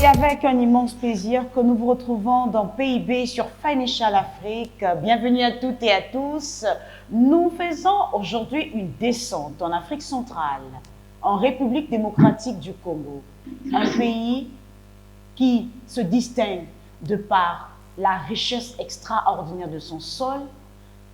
C'est avec un immense plaisir que nous vous retrouvons dans PIB sur Financial Afrique. Bienvenue à toutes et à tous. Nous faisons aujourd'hui une descente en Afrique centrale, en République démocratique du Congo, un pays qui se distingue de par la richesse extraordinaire de son sol.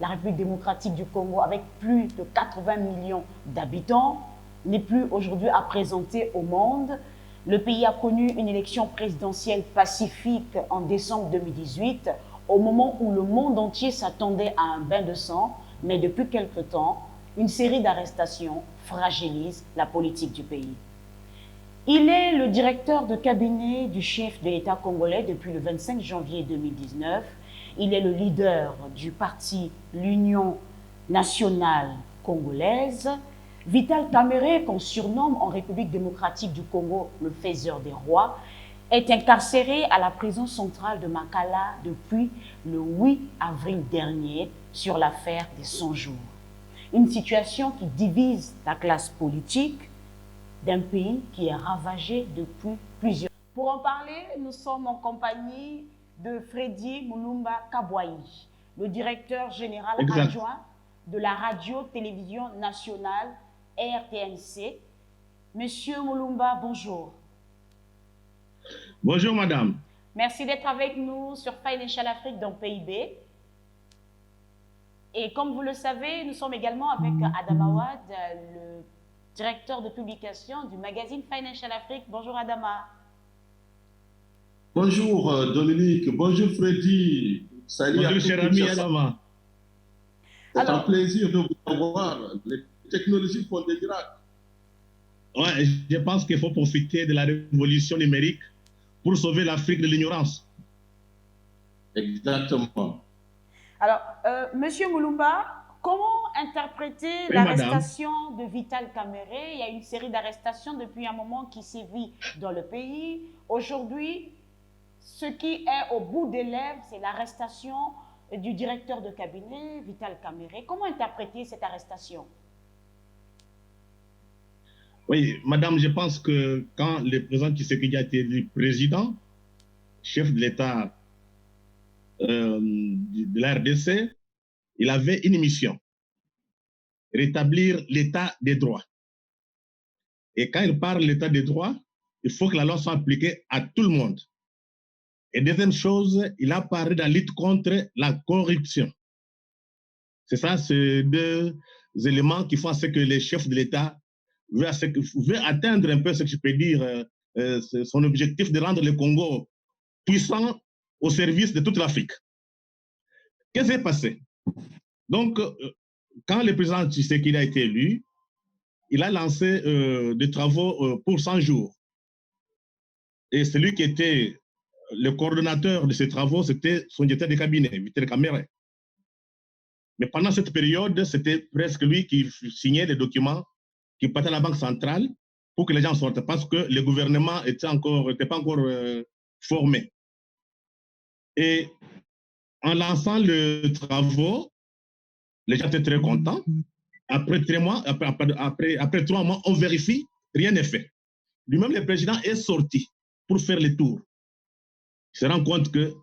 La République démocratique du Congo, avec plus de 80 millions d'habitants, n'est plus aujourd'hui à présenter au monde. Le pays a connu une élection présidentielle pacifique en décembre 2018, au moment où le monde entier s'attendait à un bain de sang, mais depuis quelque temps, une série d'arrestations fragilise la politique du pays. Il est le directeur de cabinet du chef de l'État congolais depuis le 25 janvier 2019. Il est le leader du parti l'Union nationale congolaise. Vital Kamerhe, qu'on surnomme en République démocratique du Congo le faiseur des rois, est incarcéré à la prison centrale de Makala depuis le 8 avril dernier sur l'affaire des 100 jours. Une situation qui divise la classe politique d'un pays qui est ravagé depuis plusieurs. Pour en parler, nous sommes en compagnie de Freddy Mulumba Kabouayi, le directeur général adjoint de la radio-télévision nationale RTNC. Monsieur Mulumba, bonjour. Bonjour, madame. Merci d'être avec nous sur Financial Afrique dans PIB. Et comme vous le savez, nous sommes également avec Adam Awad, le directeur de publication du magazine Financial Afrique. Bonjour Adama. Bonjour Dominique, bonjour Freddy. Salut bonjour cher ami Adama. C'est un plaisir de vous avoir. Les technologies font des miracles. Ouais, je pense qu'il faut profiter de la révolution numérique pour sauver l'Afrique de l'ignorance. Exactement. Alors, Monsieur Mulumba, comment interpréter l'arrestation de Vital Kamerhe? Il y a une série d'arrestations depuis un moment qui sévit dans le pays. Aujourd'hui, ce qui est au bout des lèvres, c'est l'arrestation du directeur de cabinet, Vital Kamerhe. Comment interpréter cette arrestation? Oui, madame, je pense que quand le président Tshisekedi a été élu président, chef de l'État de la RDC, il avait une mission, rétablir l'état des droits. Et quand il parle de l'état des droits, il faut que la loi soit appliquée à tout le monde. Et deuxième chose, il a parlé de la lutte contre la corruption. C'est ça, ces deux éléments qui font à ce que les chefs de l'État veulent atteindre un peu ce que je peux dire, son objectif de rendre le Congo puissant au service de toute l'Afrique. Qu'est-ce qui s'est passé? Donc, quand le président Tshisekedi a été élu, il a lancé des travaux pour 100 jours. Et celui qui était le coordonnateur de ces travaux, c'était son directeur de cabinet, Vital Kamerhe. Mais pendant cette période, c'était presque lui qui signait les documents qui partaient à la Banque centrale pour que les gens sortent, parce que le gouvernement n'était pas encore formé. Et en lançant les travaux, les gens étaient très contents. Après 3 mois, on vérifie, rien n'est fait. Lui-même, le président est sorti pour faire le tour. Il se rend compte que,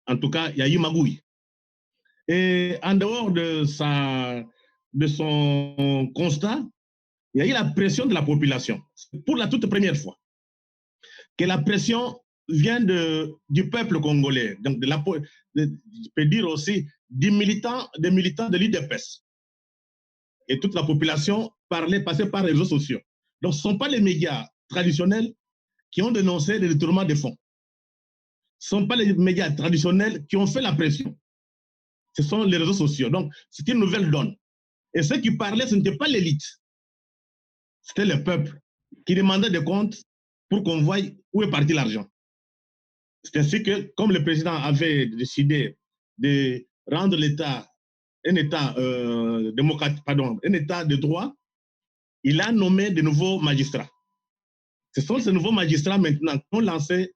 en tout cas, il y a eu magouille. Et en dehors de son constat, il y a eu la pression de la population. Pour la toute première fois, que la pression vient du peuple congolais, donc je peux dire aussi des militants de l'UDPS. Et toute la population passait par les réseaux sociaux. Donc, ce ne sont pas les médias traditionnels qui ont dénoncé le détournement des fonds. Ce ne sont pas les médias traditionnels qui ont fait la pression. Ce sont les réseaux sociaux. Donc, c'est une nouvelle donne. Et ceux qui parlaient, ce n'était pas l'élite. C'était le peuple qui demandait des comptes pour qu'on voie où est parti l'argent. C'est ainsi que, comme le président avait décidé de rendre l'État un État démocratique, un État de droit, il a nommé de nouveaux magistrats. Ce sont ces nouveaux magistrats maintenant qui ont lancé,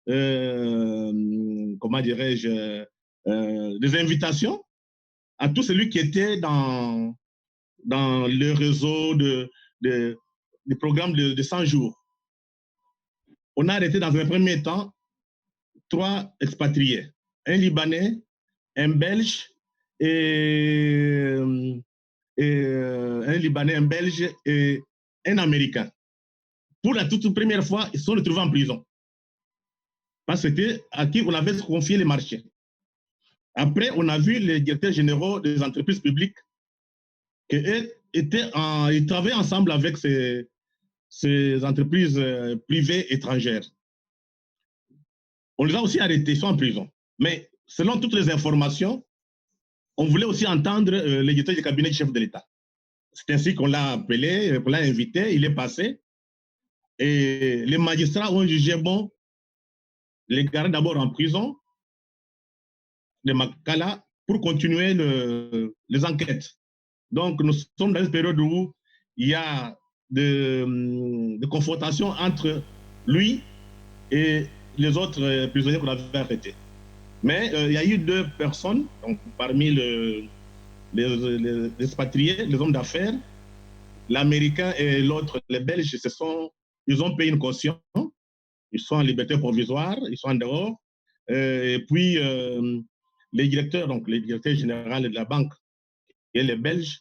comment dirais-je, des invitations à tous celui qui était dans le réseau des programmes de 100 jours. on a arrêté dans un premier temps 3 expatriés, un Libanais, un Belge et un Libanais, un Belge et un Américain. Pour la toute première fois, ils sont retrouvés en prison. Parce que c'était à qui on avait confié les marchés. Après, on a vu les directeurs généraux des entreprises publiques qu'ils travaillaient ensemble avec ces entreprises privées étrangères. On les a aussi arrêtés, ils sont en prison. Mais selon toutes les informations, on voulait aussi entendre le directeur du cabinet du chef de l'État. C'est ainsi qu'on l'a appelé, qu'on l'a invité, il est passé. Et les magistrats ont jugé bon les garder d'abord en prison de Makala pour continuer les enquêtes. Donc, nous sommes dans une période où il y a de confrontation entre lui et les autres prisonniers qu'on avait arrêtés. Mais il y a eu 2 personnes, donc, parmi les expatriés, les hommes d'affaires, l'Américain et l'autre, les Belges, ils ont payé une caution, ils sont en liberté provisoire, ils sont en dehors. Et puis, les directeurs, donc les directeurs généraux de la banque et les Belges,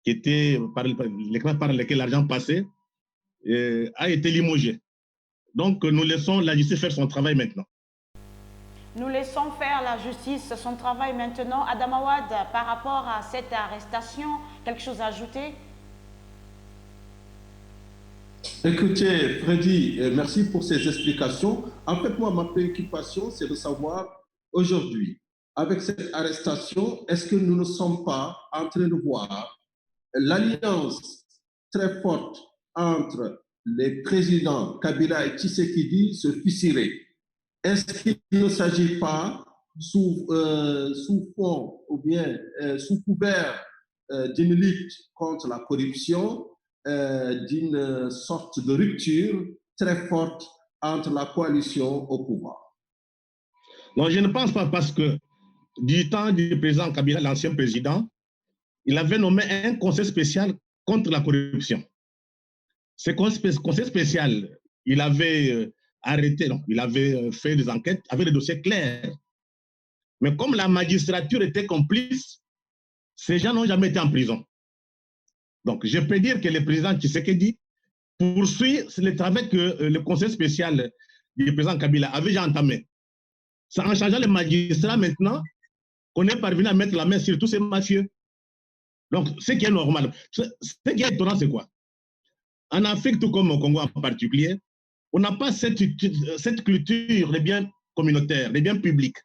qui étaient par lesquels l'argent passait, a été limogé. Donc, nous laissons la justice faire son travail maintenant. Nous laissons faire la justice son travail maintenant. Adam Awad, par rapport à cette arrestation, quelque chose à ajouter? Écoutez, Freddy, merci pour ces explications. En fait, moi, ma préoccupation, c'est de savoir aujourd'hui, avec cette arrestation, est-ce que nous ne sommes pas en train de voir l'alliance très forte entre les présidents Kabila et Tshisekedi se fissurer? Est-ce qu'il ne s'agit pas, sous fond ou bien sous couvert d'une lutte contre la corruption, d'une sorte de rupture très forte entre la coalition au pouvoir? Non, je ne pense pas, parce que du temps du président Kabila, l'ancien président, il avait nommé un conseil spécial contre la corruption. Ce conseil spécial, il avait arrêté, non, il avait fait des enquêtes avec des dossiers clairs. Mais comme la magistrature était complice, ces gens n'ont jamais été en prison. Donc, je peux dire que le président Tshisekedi poursuit le travail que le conseil spécial du président Kabila avait déjà entamé. C'est en changeant les magistrats maintenant qu'on est parvenu à mettre la main sur tous ces mafieux. Donc, ce qui est normal. Ce qui est étonnant, c'est quoi? En Afrique, tout comme au Congo en particulier, on n'a pas cette culture des biens communautaires, des biens publics.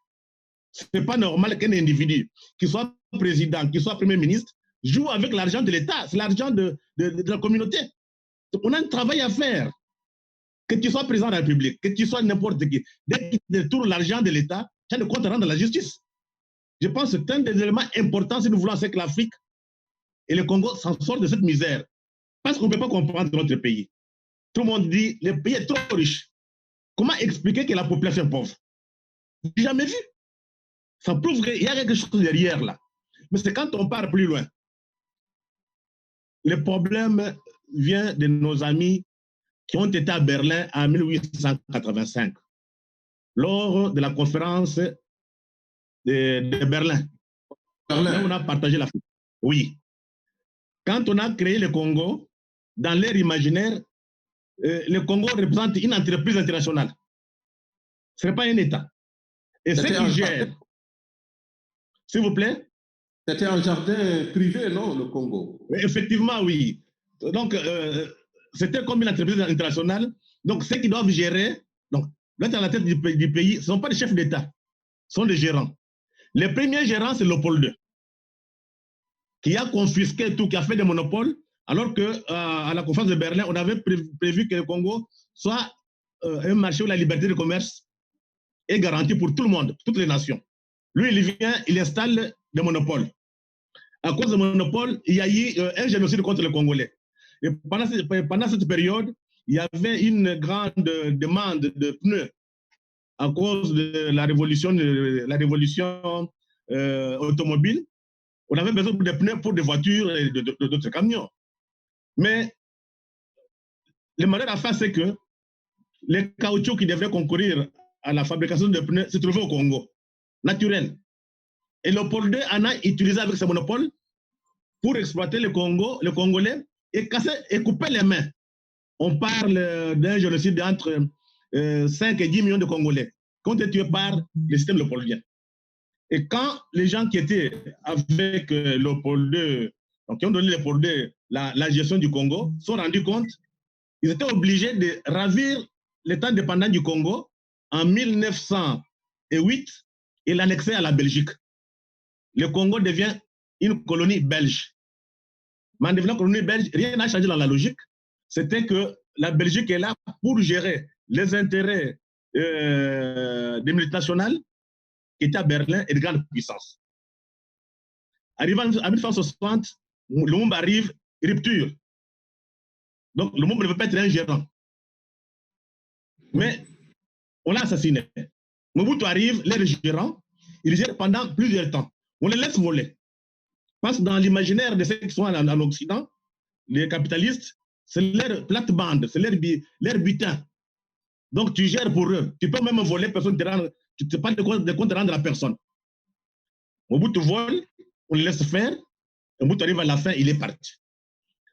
Ce n'est pas normal qu'un individu, qu'il soit président, qu'il soit premier ministre, joue avec l'argent de l'État. C'est l'argent de la communauté. Donc, on a un travail à faire. Que tu sois président de la République, que tu sois n'importe qui, dès que tu détournes l'argent de l'État, tu as de compte à rendre à la justice. Je pense que c'est un des éléments importants si nous voulons que l'Afrique et le Congo s'en sortent de cette misère. Parce qu'on ne peut pas comprendre notre pays. Tout le monde dit le pays est trop riche. Comment expliquer que la population est pauvre? Je n'ai jamais vu. Ça prouve qu'il y a quelque chose derrière là. Mais c'est quand on part plus loin. Le problème vient de nos amis qui ont été à Berlin en 1885, lors de la conférence de Berlin. Là, on a partagé l'Afrique. Oui. Quand on a créé le Congo, dans l'air imaginaire, le Congo représente une entreprise internationale. Ce n'est pas un État. Et ce qui gère, s'il vous plaît? C'était un jardin privé, non, le Congo? Effectivement, oui. Donc, c'était comme une entreprise internationale. Donc, ceux qui doivent gérer, donc, d'être à la tête du pays, ce ne sont pas des chefs d'État, ce sont des gérants. Le premier gérant, c'est Léopold II, qui a confisqué tout, qui a fait des monopoles, alors qu'à la conférence de Berlin, on avait prévu que le Congo soit un marché où la liberté de commerce est garantie pour tout le monde, toutes les nations. Lui, il vient, il installe des monopoles. À cause des monopoles, il y a eu un génocide contre les Congolais. Et pendant cette période, il y avait une grande demande de pneus à cause de la révolution automobile. On avait besoin de pneus pour des voitures et d'autres camions. Mais le malheur à faire, c'est que les caoutchoucs qui devraient concourir à la fabrication de pneus se trouvaient au Congo, naturel. Et Léopold II en a utilisé avec ce monopole pour exploiter le Congo, le Congolais, et casser et couper les mains. On parle d'un génocide entre 5 et 10 millions de Congolais qui ont été tués par le système léopoldien. Et quand les gens qui étaient avec Léopold II, donc qui ont donné Léopold II la gestion du Congo, se sont rendus compte qu'ils étaient obligés de ravir l'État indépendant du Congo en 1908 et l'annexer à la Belgique. Le Congo devient une colonie belge. Mais en devenant colonie belge, rien n'a changé dans la logique. C'était que la Belgique est là pour gérer les intérêts des multinationales qui étaient à Berlin et de grandes puissances. Arrivant en 1960, le monde arrive, rupture. Donc le monde ne veut pas être un gérant. Mais on l'a assassiné. Mobutu arrive, les gérants, il gère pendant plusieurs temps. On les laisse voler. Parce que dans l'imaginaire de ceux qui sont en Occident, les capitalistes, c'est leur plate-bande, c'est leur butin. Donc tu gères pour eux. Tu peux même voler, personne ne te rend, tu ne sais pas de quoi te rendre à personne. Mobutu vole, on le laisse faire, et Mobutu arrive à la fin, il est parti.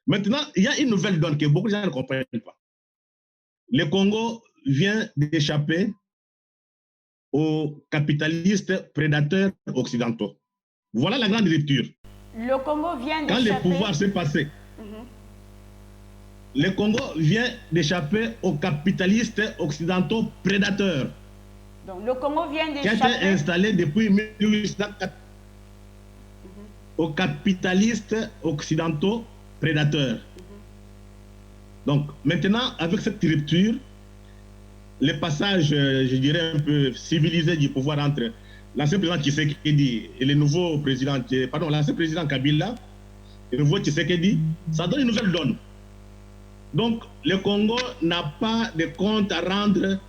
Maintenant, il y a une nouvelle donne que beaucoup de gens ne comprennent pas. Le Congo vient d'échapper aux capitalistes prédateurs occidentaux. Voilà la grande rupture. Le Congo vient d'échapper. Quand le pouvoir s'est passé, le Congo vient d'échapper aux capitalistes occidentaux prédateurs. Donc le Congo vient d'échapper. Qui a été installé depuis 1804 aux capitalistes occidentaux prédateurs. Donc maintenant, avec cette rupture, le passage, je dirais, un peu civilisé du pouvoir entre l'ancien président Tshisekedi et le nouveau président, pardon, l'ancien président Kabila et le nouveau Tshisekedi, ça donne une nouvelle donne. Donc, le Congo n'a pas de compte à rendre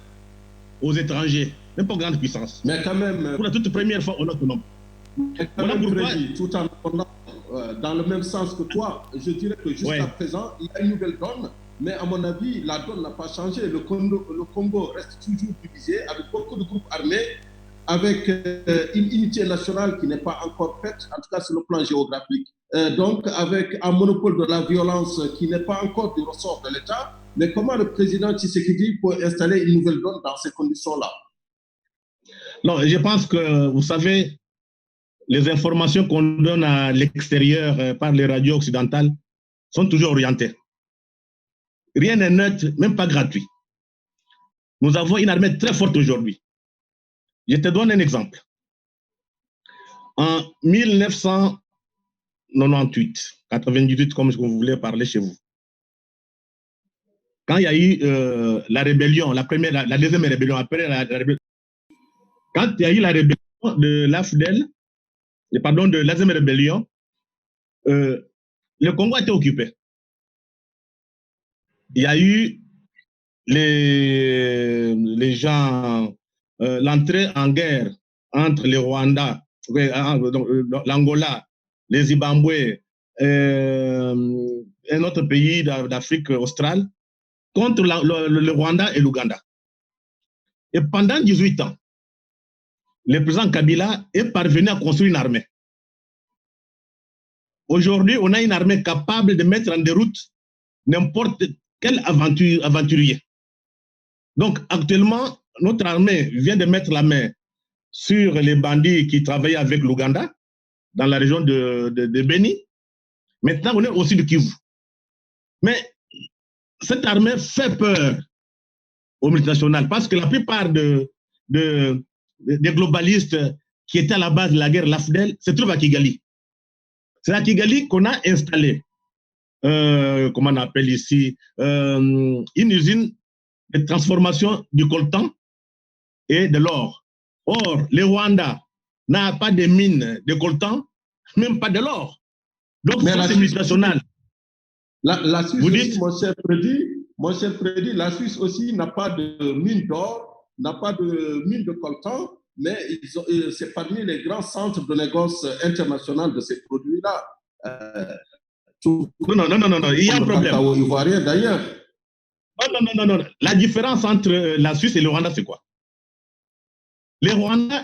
aux étrangers, même pas aux grandes puissances. Mais quand même... Pour la toute première fois, on est autonome. Voilà pourquoi... Tout en dans le même sens que toi, je dirais que jusqu'à présent, il y a une nouvelle donne, mais à mon avis, la donne n'a pas changé. Le Congo reste toujours divisé avec beaucoup de groupes armés, avec une unité nationale qui n'est pas encore faite, en tout cas sur le plan géographique. Donc, avec un monopole de la violence qui n'est pas encore du ressort de l'État. Mais comment le président Tshisekedi peut installer une nouvelle donne dans ces conditions-là? Non, je pense que, vous savez, les informations qu'on donne à l'extérieur par les radios occidentales sont toujours orientées. Rien n'est neutre, même pas gratuit. Nous avons une armée très forte aujourd'hui. Je te donne un exemple. En 1998, 98, comme vous voulez parler chez vous, quand il y a eu la rébellion, la deuxième rébellion, après la rébellion, quand il y a eu la rébellion de l'AFDEL, pardon, de la deuxième rébellion, le Congo a été occupé. Il y a eu les gens, l'entrée en guerre entre le Rwanda, l'Angola, les Zimbabwe, un autre pays d'Afrique australe, contre le Rwanda et l'Ouganda. Et pendant 18 ans, le président Kabila est parvenu à construire une armée. Aujourd'hui, on a une armée capable de mettre en déroute n'importe quel aventurier. Donc, actuellement, notre armée vient de mettre la main sur les bandits qui travaillaient avec l'Ouganda, dans la région de Beni. Maintenant, on est aussi du Kivu. Mais cette armée fait peur aux multinationales parce que la plupart des globalistes qui étaient à la base de la guerre, l'AFDEL, se trouvent à Kigali. C'est à Kigali qu'on a installé, comment on appelle ici, une usine de transformation du coltan et de l'or. Or, le Rwanda n'a pas de mine de coltan, même pas de l'or. Donc, c'est multinational. La Suisse aussi, mon cher Freddy, la Suisse aussi n'a pas de mine d'or, n'a pas de mine de coltan, mais c'est parmi les grands centres de négoce international de ces produits-là. Non, il y a un problème. Ivoirien d'ailleurs. Non. La différence entre la Suisse et le Rwanda, c'est quoi? Les Rwandais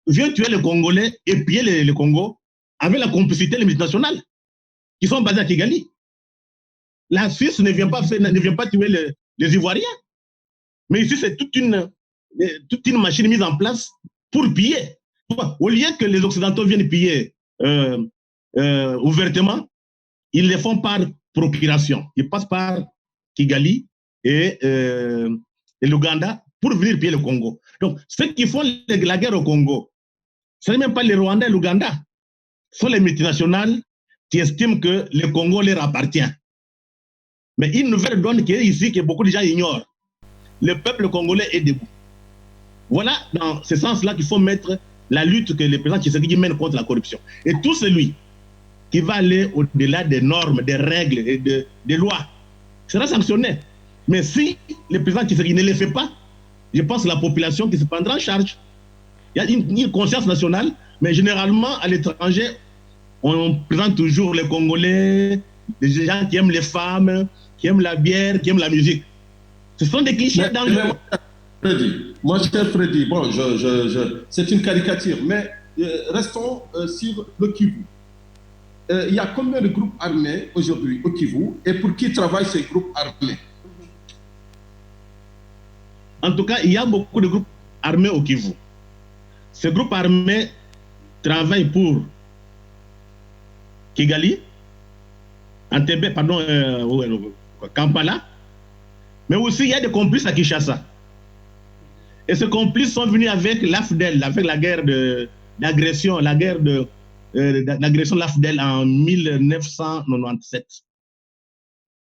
viennent tuer les Congolais et piller le Congo avec la complicité des multinationales qui sont basées à Kigali. La Suisse ne vient pas tuer les Ivoiriens. Mais ici, c'est toute une machine mise en place pour piller. Au lieu que les Occidentaux viennent piller ouvertement, ils le font par procuration. Ils passent par Kigali et l'Ouganda pour venir piller le Congo. Donc, ceux qui font la guerre au Congo, ce n'est même pas les Rwandais et l'Ouganda, ce sont les multinationales qui estiment que le Congo leur appartient. Mais une nouvelle donne qui est ici, que beaucoup de gens ignorent. Le peuple congolais est debout. Voilà dans ce sens-là qu'il faut mettre la lutte que le président Tshisekedi mène contre la corruption. Et tout celui qui va aller au-delà des normes, des règles et des lois sera sanctionné. Mais si le président Tshisekedi ne le fait pas, je pense que la population qui se prendra en charge. Il y a une conscience nationale, mais généralement à l'étranger, on présente toujours les Congolais, des gens qui aiment les femmes, qui aiment la bière, qui aiment la musique. Ce sont des clichés dangereux. Moi, cher Freddy, bon, c'est une caricature, mais restons sur le Kivu. Il y a combien de groupes armés aujourd'hui au Kivu et pour qui travaillent ces groupes armés? En tout cas, il y a beaucoup de groupes armés au Kivu. Ces groupes armés travaillent pour Kigali, Entebbe, pardon, Kampala, mais aussi il y a des complices à Kinshasa. Et ces complices sont venus avec l'AFDEL, avec la guerre d'agression, l'agression de l'AFDEL en 1997.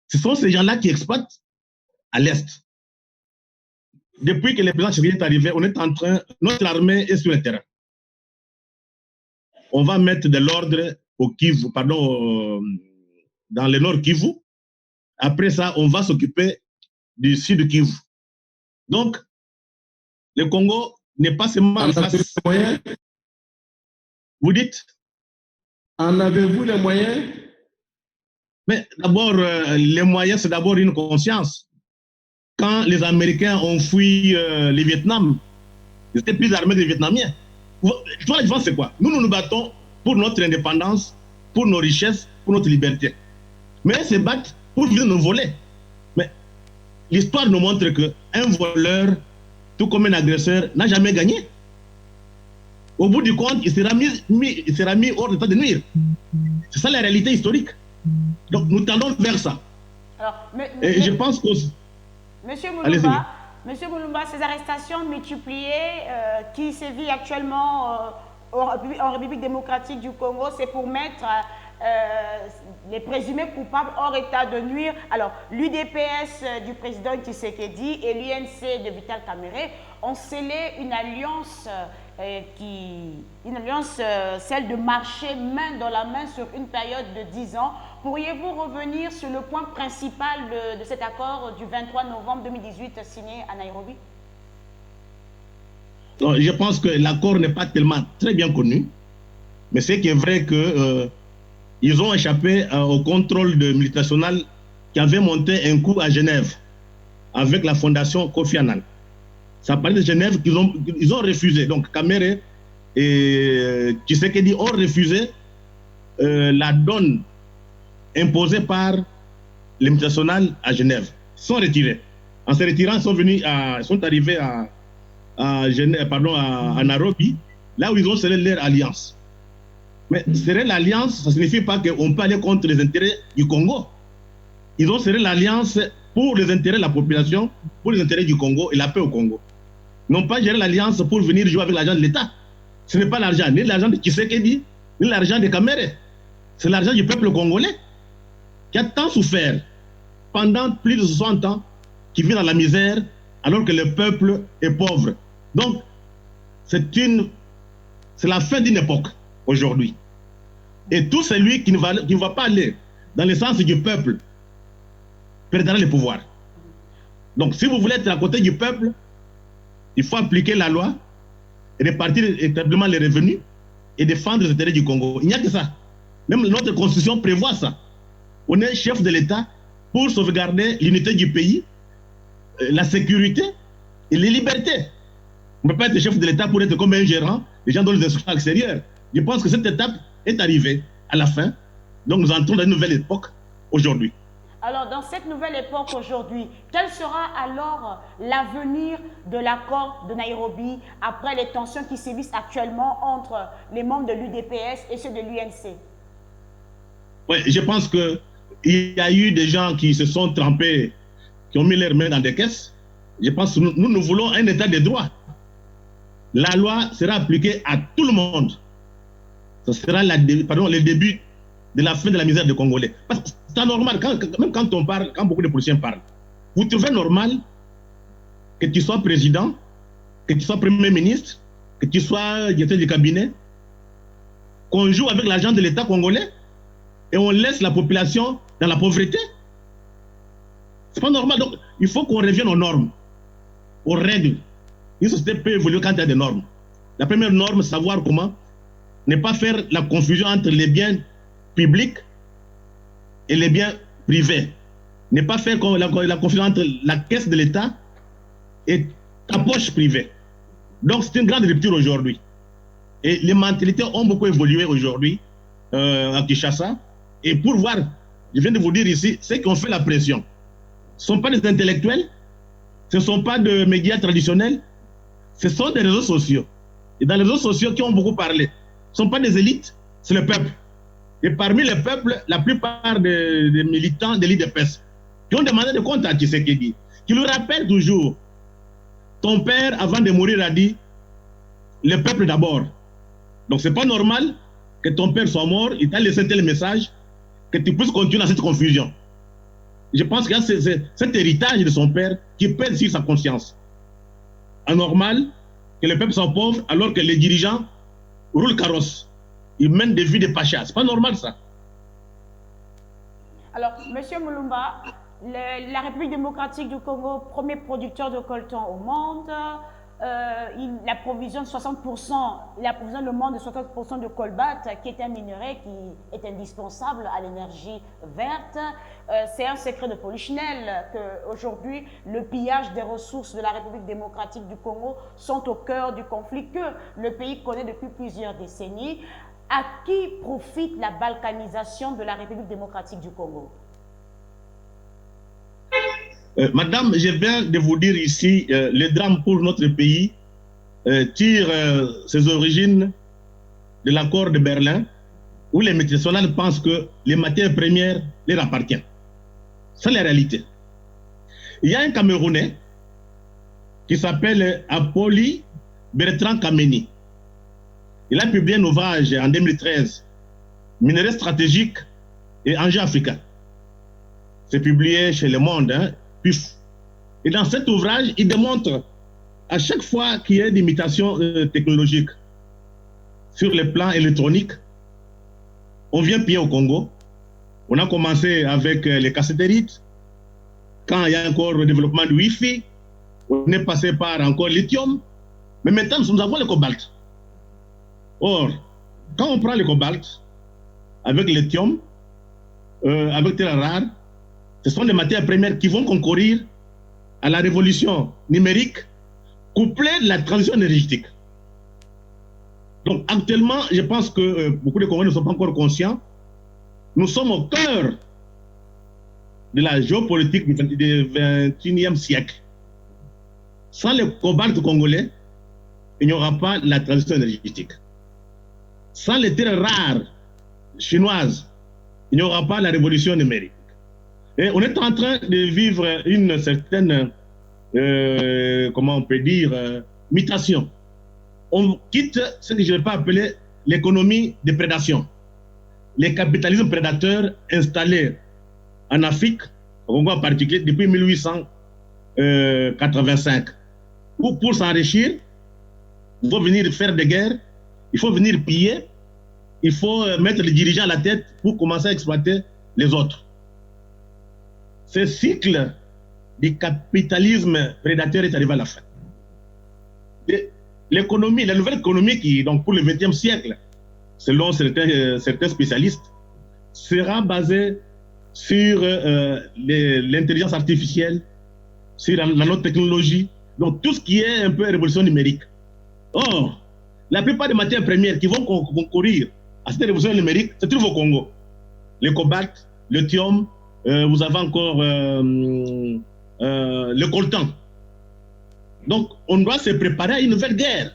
Ce sont ces gens-là qui exploitent à l'Est. Depuis que le président Tshisekedi est arrivé, on est en train, notre armée est sur le terrain. On va mettre de l'ordre au Kivu, dans le nord Kivu. Après ça, on va s'occuper du sud Kivu. Donc, le Congo n'est pas seulement en face. Vous dites? En avez-vous les moyens? Mais d'abord, les moyens, c'est d'abord une conscience. Quand les Américains ont fui le Vietnam, ils étaient plus armés que les Vietnamiens. Tu vois, la différence, c'est quoi? Nous nous battons pour notre indépendance, pour nos richesses, pour notre liberté. Mais ils se battent pour venir nous voler. Mais l'histoire nous montre qu'un voleur, tout comme un agresseur, n'a jamais gagné. Au bout du compte, il sera mis hors d'état de nuire. C'est ça la réalité historique. Donc nous tendons vers ça. Alors, et je pense que... Monsieur Moulumba, ces arrestations multipliées qui sévissent actuellement en République démocratique du Congo, c'est pour mettre les présumés coupables hors état de nuire. Alors, l'UDPS du président Tshisekedi et l'UNC de Vital Kamerhe ont scellé une alliance, celle de marcher main dans la main sur une période de 10 ans. Pourriez-vous revenir sur le point principal de cet accord du 23 novembre 2018 signé à Nairobi? Donc, je pense que l'accord n'est pas tellement très bien connu, mais c'est qui est vrai que ils ont échappé au contrôle de multinationales qui avaient monté un coup à Genève avec la fondation Kofi Annan. Ça parlait de Genève qu'ils ont refusé. Donc Kamerhe et Tshisekedi ont refusé la donne imposée par les multinationales à Genève. Ils sont retirés. En se retirant, ils sont arrivés à Nairobi, là où ils ont scellé leur alliance. Mais serrer l'alliance, ça ne signifie pas qu'on peut aller contre les intérêts du Congo. Ils ont serré l'alliance pour les intérêts de la population, pour les intérêts du Congo et la paix au Congo. Ils n'ont pas géré l'alliance pour venir jouer avec l'argent de l'État. Ce n'est pas l'argent, ni l'argent de Tshisekedi, ni l'argent de Kamerhe. C'est l'argent du peuple congolais qui a tant souffert pendant plus de 60 ans, qui vit dans la misère alors que le peuple est pauvre. Donc, c'est la fin d'une époque aujourd'hui. Et tout celui qui ne va pas aller dans le sens du peuple perdra le pouvoir. Donc, si vous voulez être à côté du peuple, il faut appliquer la loi, répartir établement les revenus et défendre les intérêts du Congo. Il n'y a que ça. Même notre constitution prévoit ça. On est chef de l'État pour sauvegarder l'unité du pays la sécurité et les libertés. On ne peut pas être chef de l'État pour être comme un gérant. Les gens donnent des instructions extérieures. Je pense que cette étape est arrivée à la fin. Donc nous entrons dans une nouvelle époque aujourd'hui. Alors, dans cette nouvelle époque aujourd'hui, quel sera alors l'avenir de l'accord de Nairobi après les tensions qui sévissent actuellement entre les membres de l'UDPS et ceux de l'UNC? Oui, je pense qu'il y a eu des gens qui se sont trempés, qui ont mis leurs mains dans des caisses. Je pense que nous voulons un état de droit. La loi sera appliquée à tout le monde. Ce sera le début de la fin de la misère des Congolais. Parce que c'est normal, même quand on parle, quand beaucoup de policiers parlent, vous trouvez normal que tu sois président, que tu sois premier ministre, que tu sois directeur du cabinet, qu'on joue avec l'argent de l'État congolais et on laisse la population dans la pauvreté? C'est pas normal. Donc, il faut qu'on revienne aux normes, aux règles. Une société peut évoluer quand il y a des normes. La première norme, c'est savoir comment ne pas faire la confusion entre les biens publics et les biens privés. Ne pas faire la confusion entre la caisse de l'État et ta poche privée. Donc, c'est une grande rupture aujourd'hui. Et les mentalités ont beaucoup évolué aujourd'hui à Kinshasa. Et pour voir, je viens de vous dire ici, ceux qui ont fait la pression, ce ne sont pas des intellectuels, ce ne sont pas des médias traditionnels, ce sont des réseaux sociaux. Et dans les réseaux sociaux qui ont beaucoup parlé, ce ne sont pas des élites, c'est le peuple. Et parmi le peuple, la plupart des militants de l'IDPS qui ont demandé de compte à Tshisekedi, qui lui rappelle toujours, ton père, avant de mourir, a dit, le peuple d'abord. Donc ce n'est pas normal que ton père soit mort, il t'a laissé tel message, que tu puisses continuer dans cette confusion. Je pense qu'il y a cet héritage de son père qui pèse sur sa conscience. Anormal que le peuple soit pauvre alors que les dirigeants roulent carrosse. Ils mènent des vies de pacha. C'est pas normal ça. Alors, Monsieur Mulumba, la République démocratique du Congo, premier producteur de coltan au monde, il approvisionne 60%, il approvisionne le monde de 60% de colbate, qui est un minerai qui est indispensable à l'énergie verte. C'est un secret de Polichinelle qu'aujourd'hui, le pillage des ressources de la République démocratique du Congo sont au cœur du conflit que le pays connaît depuis plusieurs décennies. À qui profite la balkanisation de la République démocratique du Congo? Madame, je viens de vous dire ici, le drame pour notre pays tire ses origines de l'accord de Berlin, où les multinationales pensent que les matières premières leur appartiennent. C'est la réalité. Il y a un Camerounais qui s'appelle Apoli Bertrand Kameni. Il a publié un ouvrage en 2013, Minerais stratégiques et enjeux africains. C'est publié chez Le Monde, hein, PUF. Et dans cet ouvrage, il démontre à chaque fois qu'il y a des imitations technologiques sur le plan électronique, on vient piller au Congo. On a commencé avec les casséterites. Quand il y a encore le développement du Wi-Fi, on est passé par encore lithium. Mais maintenant, nous avons le cobalt. Or, quand on prend le cobalt avec le lithium, avec terres rares, ce sont des matières premières qui vont concourir à la révolution numérique couplée de la transition énergétique. Donc actuellement, je pense que beaucoup de Congolais ne sont pas encore conscients. Nous sommes au cœur de la géopolitique du 21e siècle. Sans le cobalt congolais, il n'y aura pas la transition énergétique. Sans les terres rares chinoises, il n'y aura pas la révolution numérique. Et on est en train de vivre une certaine, comment on peut dire, mutation. On quitte ce que je ne vais pas appeler l'économie de prédation. Les capitalismes prédateurs installés en Afrique, au Congo en particulier, depuis 1885. Pour s'enrichir, il faut venir faire des guerres, il faut venir piller, il faut mettre les dirigeants à la tête pour commencer à exploiter les autres. Ce cycle du capitalisme prédateur est arrivé à la fin. L'économie, la nouvelle économie qui, donc pour le XXe siècle, selon certains spécialistes, sera basée sur l'intelligence artificielle, sur la nanotechnologie, donc tout ce qui est un peu révolution numérique. Or, la plupart des matières premières qui vont concourir à cette révolution numérique se trouvent au Congo. Le cobalt, le lithium, vous avez encore le coltan. Donc, on doit se préparer à une nouvelle guerre.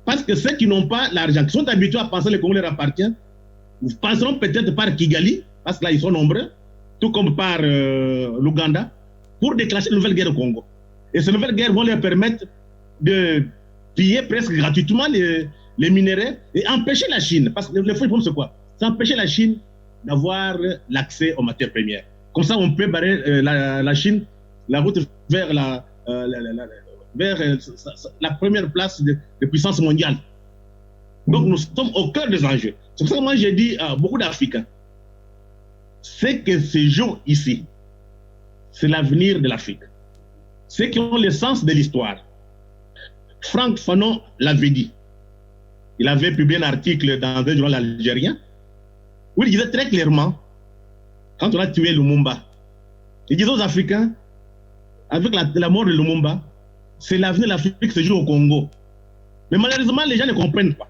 Parce que ceux qui n'ont pas l'argent, qui sont habitués à penser que le Congo leur appartient, passeront peut-être par Kigali, parce que là, ils sont nombreux, tout comme par l'Ouganda, pour déclencher une nouvelle guerre au Congo. Et ces nouvelles guerres vont leur permettre de piller presque gratuitement les minerais et empêcher la Chine, parce que le fond, c'est quoi? C'est empêcher la Chine d'avoir l'accès aux matières premières. Comme ça, on peut barrer la Chine la route vers la première place de puissance mondiale. Donc, nous sommes au cœur des enjeux. C'est pour ça que moi, j'ai dit à beaucoup d'Africains, c'est que ces jours ici, c'est l'avenir de l'Afrique. Ceux qui ont le sens de l'histoire. Franck Fanon l'avait dit. Il avait publié un article dans un journal algérien où il disait très clairement, quand on a tué Lumumba, il disait aux Africains, avec la mort de Lumumba, c'est l'avenir de l'Afrique qui se joue au Congo. Mais malheureusement, les gens ne comprennent pas.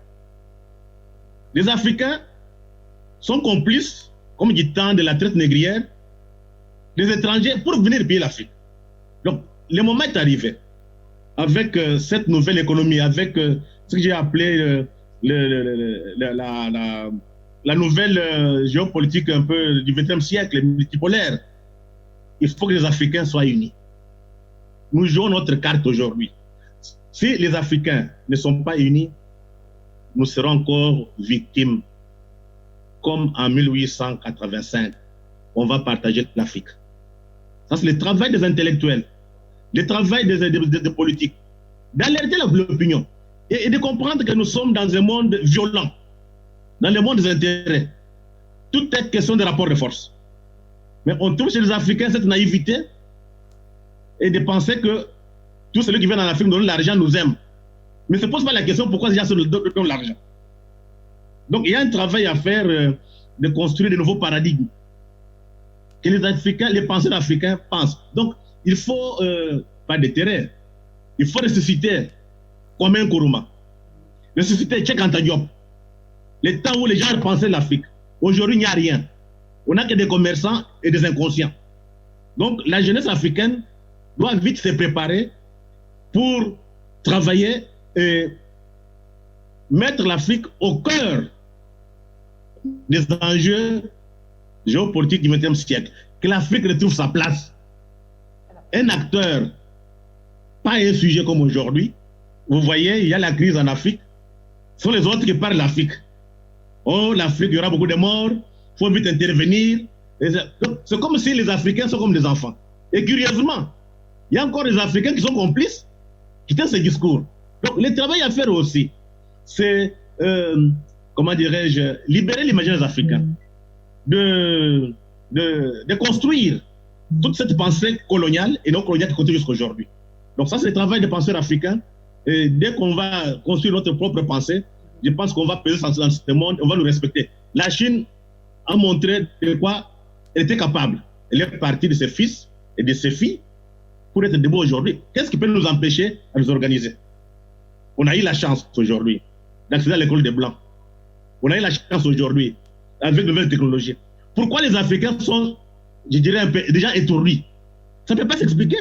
Les Africains sont complices, comme dit tant, de la traite négrière des étrangers pour venir piller l'Afrique. Donc, le moment est arrivé. Avec cette nouvelle économie, avec ce que j'ai appelé la nouvelle géopolitique un peu du XXe siècle, multipolaire, il faut que les Africains soient unis. Nous jouons notre carte aujourd'hui. Si les Africains ne sont pas unis, nous serons encore victimes. Comme en 1885, on va partager l'Afrique. Ça, c'est le travail des intellectuels, le travail des politiques, d'alerter l'opinion et de comprendre que nous sommes dans un monde violent, dans le monde des intérêts. Tout est question de rapport de force. Mais on trouve chez les Africains cette naïveté et de penser que tous ceux qui viennent en Afrique nous donnent l'argent nous aiment. Mais ne se pose pas la question pourquoi ces gens nous donnent l'argent. Donc il y a un travail à faire de construire de nouveaux paradigmes. Que les Africains, les penseurs africains pensent. Donc il faut pas de terrain. Il faut ressusciter comme un Nkrumah. Ressusciter Cheikh Anta Diop. Le temps où les gens pensaient l'Afrique. Aujourd'hui, il n'y a rien. On n'a que des commerçants et des inconscients. Donc la jeunesse africaine doit vite se préparer pour travailler et mettre l'Afrique au cœur des enjeux géopolitiques du XXe siècle. Que l'Afrique retrouve sa place. Un acteur, pas un sujet comme aujourd'hui. Vous voyez, il y a la crise en Afrique. Ce sont les autres qui parlent de l'Afrique. Oh, l'Afrique, il y aura beaucoup de morts, il faut vite intervenir. C'est comme si les Africains sont comme des enfants. Et curieusement, il y a encore des Africains qui sont complices, qui tiennent ce discours. Donc, le travail à faire aussi, c'est, comment dirais-je, libérer l'imaginaire des Africains, de construire toute cette pensée coloniale et non coloniale qui continue jusqu'à aujourd'hui. Donc ça, c'est le travail des penseurs africains. Et dès qu'on va construire notre propre pensée, je pense qu'on va peser dans ce monde, on va nous respecter. La Chine a montré de quoi elle était capable. Elle est partie de ses fils et de ses filles pour être debout aujourd'hui. Qu'est-ce qui peut nous empêcher à nous organiser? On a eu la chance aujourd'hui d'accéder à l'école des Blancs. On a eu la chance aujourd'hui avec de nouvelles technologies. Pourquoi les Africains sont, je dirais, un peu déjà étourdis? Ça ne peut pas s'expliquer.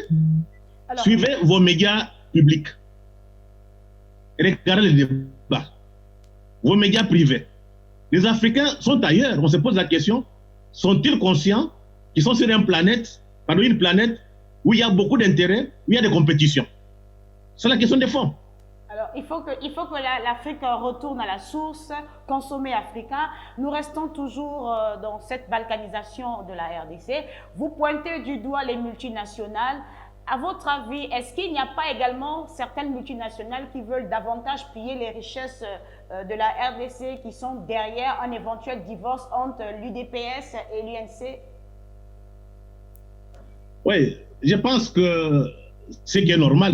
Alors, suivez vos médias publics. Regardez les débats. Vos médias privés. Les Africains sont ailleurs. On se pose la question, sont-ils conscients qu'ils sont sur une planète où il y a beaucoup d'intérêts, où il y a des compétitions? C'est la question de fond. Alors, il faut que l'Afrique retourne à la source, consommer africain. Nous restons toujours dans cette balkanisation de la RDC. Vous pointez du doigt les multinationales. À votre avis, est-ce qu'il n'y a pas également certaines multinationales qui veulent davantage piller les richesses de la RDC qui sont derrière un éventuel divorce entre l'UDPS et l'UNC? Oui, je pense que c'est qui est normal.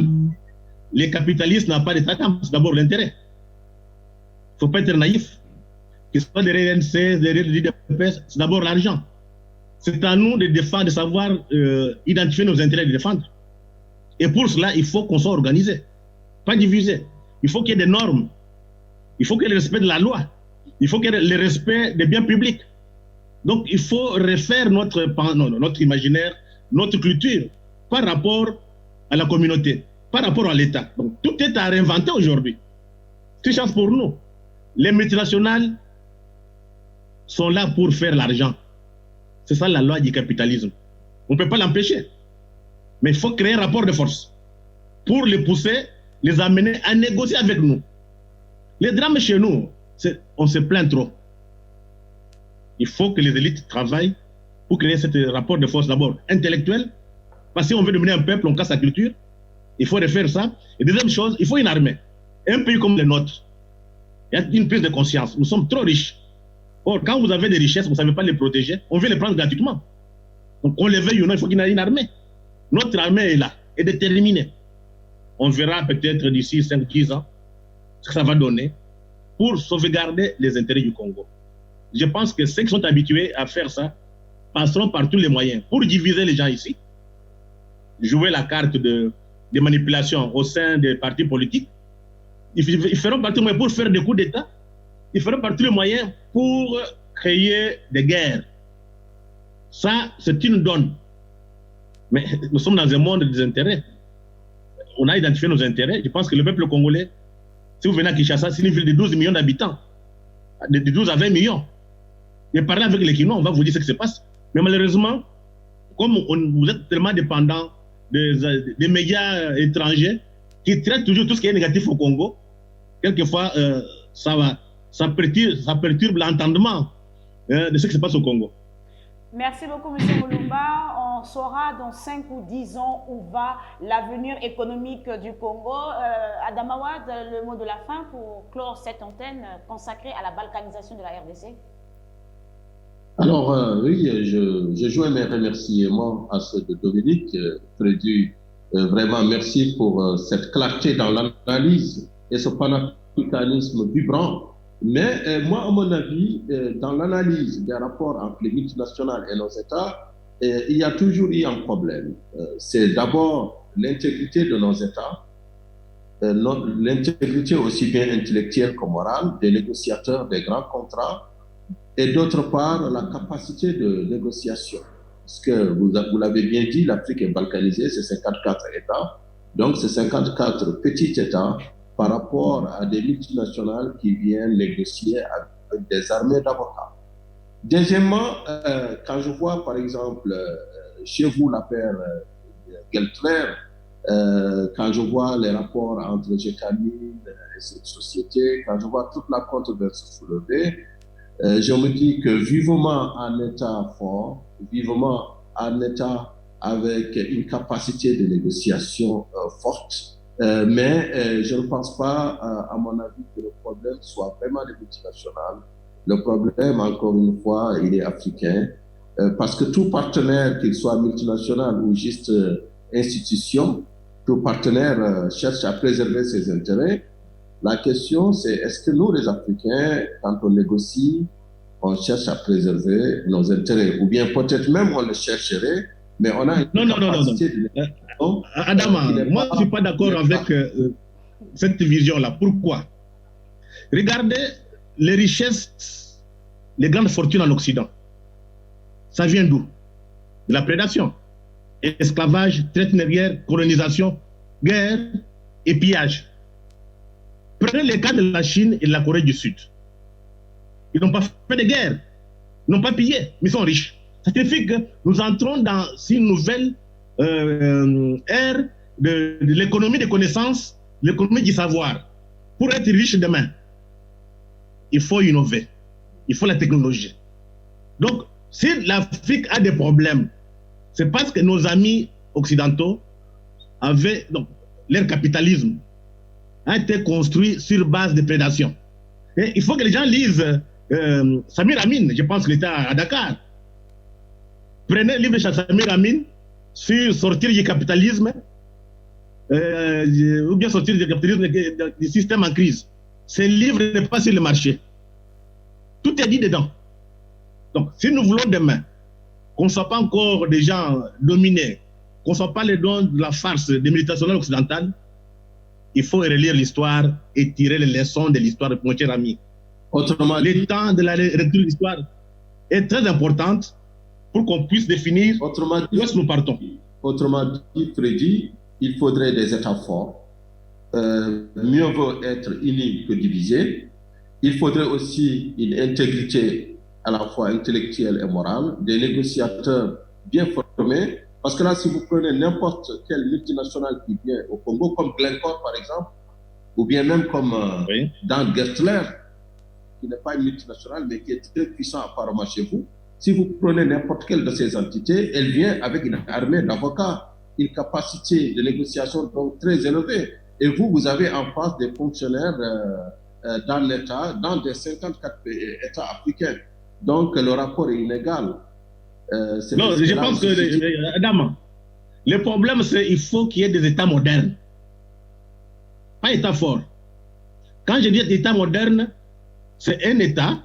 Les capitalistes n'ont pas d'état d'âme, c'est d'abord l'intérêt. Il ne faut pas être naïf. Que ce soit derrière l'UNC, derrière l'UDPS, c'est d'abord l'argent. C'est à nous de défendre, de savoir identifier nos intérêts et de défendre. Et pour cela, il faut qu'on soit organisé, pas divisé. Il faut qu'il y ait des normes. Il faut qu'il y ait le respect de la loi. Il faut qu'il y ait le respect des biens publics. Donc, il faut refaire notre imaginaire, notre culture par rapport à la communauté, par rapport à l'État. Donc, tout est à réinventer aujourd'hui. C'est une chance pour nous. Les multinationales sont là pour faire l'argent. C'est ça la loi du capitalisme. On ne peut pas l'empêcher. Mais il faut créer un rapport de force pour les pousser, les amener à négocier avec nous. Les drames chez nous, on se plaint trop. Il faut que les élites travaillent pour créer ce rapport de force d'abord intellectuel, parce que si on veut devenir un peuple, on casse sa culture. Il faut refaire ça. Et deuxième chose, il faut une armée. Un pays comme le nôtre, il y a une prise de conscience. Nous sommes trop riches. Or, quand vous avez des richesses, vous ne savez pas les protéger, on veut les prendre gratuitement. Donc, on les veuille ou non, il faut qu'il y ait une armée. Notre armée est là, est déterminée. On verra peut-être d'ici 5-10 ans ce que ça va donner pour sauvegarder les intérêts du Congo. Je pense que ceux qui sont habitués à faire ça passeront par tous les moyens pour diviser les gens ici, jouer la carte de manipulation au sein des partis politiques. Ils feront par tous les moyens pour faire des coups d'État. Ils feront par tous les moyens pour créer des guerres. Ça, c'est une donne. Mais nous sommes dans un monde des intérêts. On a identifié nos intérêts. Je pense que le peuple congolais, si vous venez à Kinshasa, c'est une ville de 12 millions d'habitants, de 12 à 20 millions. Et parler avec les Kinois, on va vous dire ce qui se passe. Mais malheureusement, comme vous êtes tellement dépendant des médias étrangers qui traitent toujours tout ce qui est négatif au Congo, quelquefois, ça perturbe l'entendement de ce qui se passe au Congo. Merci beaucoup, M. Mulumba. On saura dans 5 ou 10 ans où va l'avenir économique du Congo. Adam Awad, le mot de la fin pour clore cette antenne consacrée à la balkanisation de la RDC. Alors, oui, je joins mes remerciements à ceux de Dominique. Frédéric, vraiment merci pour cette clarté dans l'analyse et ce panafricanisme vibrant. Mais moi, à mon avis, dans l'analyse des rapports entre les multinationales et nos États, il y a toujours eu un problème. C'est d'abord l'intégrité de nos États, l'intégrité aussi bien intellectuelle que morale des négociateurs des grands contrats, et d'autre part, la capacité de négociation. Parce que vous l'avez bien dit, l'Afrique est balkanisée, c'est 54 États. Donc, c'est 54 petits États par rapport à des multinationales qui viennent négocier avec des armées d'avocats. Deuxièmement, quand je vois, par exemple, chez vous, l'affaire Geltner, quand je vois les rapports entre Gécamine et cette société, quand je vois toute la controverse soulevée, je me dis que vivement un État fort, vivement un État avec une capacité de négociation forte, mais je ne pense pas, à mon avis, que le problème soit vraiment des multinationales. Le problème, encore une fois, il est africain, parce que tout partenaire, qu'il soit multinational ou juste institution, tout partenaire cherche à préserver ses intérêts. La question, c'est est-ce que nous, les Africains, quand on négocie, on cherche à préserver nos intérêts, ou bien peut-être même on le chercherait, mais on a une capacité de négociation. Adama, moi, je ne suis pas d'accord avec cette vision-là. Pourquoi? Regardez les richesses, les grandes fortunes en Occident. Ça vient d'où? De la prédation. Esclavage, traite négrière, colonisation, guerre et pillage. Prenez les cas de la Chine et de la Corée du Sud. Ils n'ont pas fait de guerre, ils n'ont pas pillé, mais ils sont riches. Ça signifie que nous entrons dans une nouvelle ère de l'économie des connaissances, l'économie du savoir. Pour être riche demain, il faut innover, il faut la technologie. Donc, si l'Afrique a des problèmes, c'est parce que nos amis occidentaux avaient leur capitalisme a été construit sur base de prédation. Et il faut que les gens lisent Samir Amin, je pense qu'il était à Dakar. Prenez le livre de Samir Amin sur sortir du capitalisme, ou bien sortir du capitalisme du système en crise. Ce livre n'est pas sur le marché. Tout est dit dedans. Donc, si nous voulons demain qu'on ne soit pas encore des gens dominés qu'on ne soit pas les dons de la farce des multinationales occidentales, il faut relire l'histoire et tirer les leçons de l'histoire, mon cher ami. Autrement dit, Le temps de la lecture de l'histoire est très important pour qu'on puisse définir où est-ce que nous partons. Autrement dit, Freddy, il faudrait des États forts. Mieux vaut être unis que divisés. Il faudrait aussi une intégrité à la fois intellectuelle et morale, des négociateurs bien formés. Parce que là, si vous prenez n'importe quelle multinationale qui vient au Congo, comme Glencore par exemple, ou bien même comme Dan Gertler, qui n'est pas une multinationale, mais qui est très puissant apparemment chez vous, si vous prenez n'importe quelle de ces entités, elle vient avec une armée d'avocats, une capacité de négociation donc très élevée. Et vous, vous avez en face des fonctionnaires dans l'État, dans des 54 États africains. Donc, le rapport est inégal. Non, je pense que, Adam, le problème, c'est qu'il faut qu'il y ait des États modernes. Pas États forts. Quand je dis État moderne, c'est un État,